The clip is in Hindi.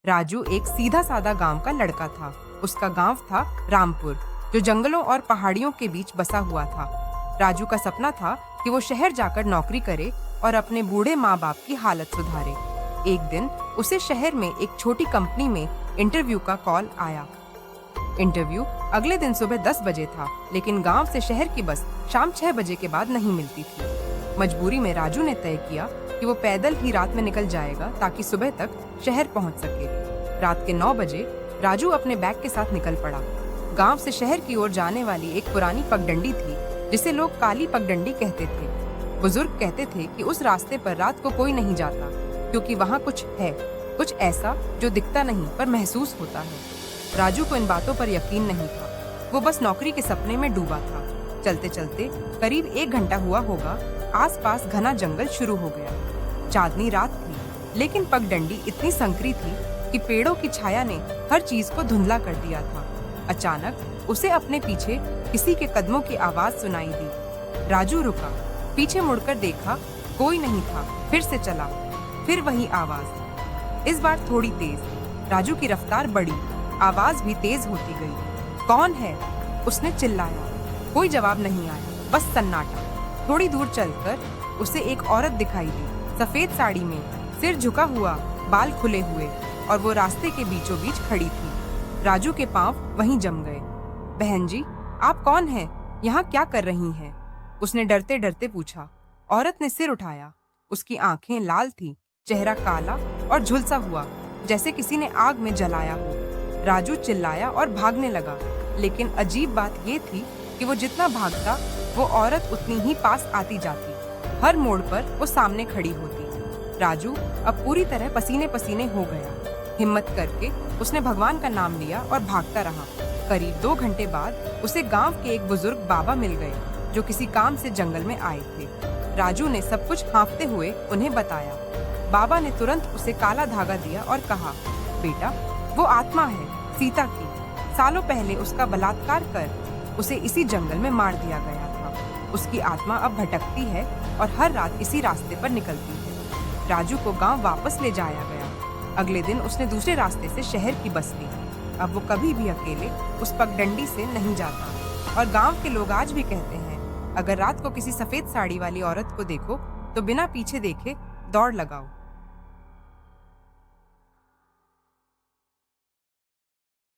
राजू एक सीधा साधा गांव का लड़का था। उसका गांव था रामपुर, जो जंगलों और पहाड़ियों के बीच बसा हुआ था। राजू का सपना था कि वो शहर जाकर नौकरी करे और अपने बूढ़े माँ बाप की हालत सुधारे। एक दिन उसे शहर में एक छोटी कंपनी में इंटरव्यू का कॉल आया। इंटरव्यू अगले दिन सुबह 10 बजे था, लेकिन गांव से शहर की बस शाम 6 बजे के बाद नहीं मिलती थी। मजबूरी में राजू ने तय किया कि वो पैदल ही रात में निकल जाएगा ताकि सुबह तक शहर पहुंच सके। रात के 9 बजे राजू अपने बैग के साथ निकल पड़ा। गांव से शहर की ओर जाने वाली एक पुरानी पगडंडी थी, जिसे लोग काली पगडंडी कहते थे। बुजुर्ग कहते थे कि उस रास्ते पर रात को कोई नहीं जाता, क्योंकि वहाँ कुछ है, कुछ ऐसा जो दिखता नहीं पर महसूस होता है। राजू को इन बातों पर यकीन नहीं था। वो बस नौकरी के सपने में डूबा था। चलते चलते करीब 1 घंटा हुआ होगा, आसपास घना जंगल शुरू हो गया। चांदनी रात थी, लेकिन पगडंडी इतनी संकरी थी कि पेड़ों की छाया ने हर चीज को धुंधला कर दिया था। अचानक उसे अपने पीछे किसी के कदमों की आवाज सुनाई दी। राजू रुका, पीछे मुड़कर देखा, कोई नहीं था। फिर से चला, फिर वही आवाज, इस बार थोड़ी तेज। राजू की रफ्तार बढ़ी, आवाज भी तेज होती गई। कौन है? उसने चिल्लाया। कोई जवाब नहीं आया, बस सन्नाटा। थोड़ी दूर चलकर उसे एक औरत दिखाई दी, सफेद साड़ी में, सिर झुका हुआ, बाल खुले हुए, और वो रास्ते के बीचों बीच खड़ी थी। राजू के पांव वहीं जम गए। बहन जी, आप कौन हैं? यहाँ क्या कर रही हैं? उसने डरते डरते पूछा। औरत ने सिर उठाया। उसकी आंखें लाल थी, चेहरा काला और झुलसा हुआ, जैसे किसी ने आग में जलाया हो। राजू चिल्लाया और भागने लगा, लेकिन अजीब बात ये थी कि वो जितना भागता, वो औरत उतनी ही पास आती जाती। हर मोड़ पर वो सामने खड़ी होती। राजू अब पूरी तरह पसीने पसीने हो गया। हिम्मत करके उसने भगवान का नाम लिया और भागता रहा। करीब 2 घंटे बाद उसे गांव के एक बुजुर्ग बाबा मिल गए, जो किसी काम से जंगल में आए थे। राजू ने सब कुछ हाँफते हुए उन्हें बताया। बाबा ने तुरंत उसे काला धागा दिया और कहा, बेटा, वो आत्मा है सीता की। सालों पहले उसका बलात्कार कर उसे इसी जंगल में मार दिया गया था। उसकी आत्मा अब भटकती है और हर रात इसी रास्ते पर निकलती है। राजू को गांव वापस ले जाया गया। अगले दिन उसने दूसरे रास्ते से शहर की बस ली। अब वो कभी भी अकेले उस पगडंडी से नहीं जाता। और गांव के लोग आज भी कहते हैं, अगर रात को किसी सफेद साड़ी वाली औरत को देखो तो बिना पीछे देखे दौड़ लगाओ।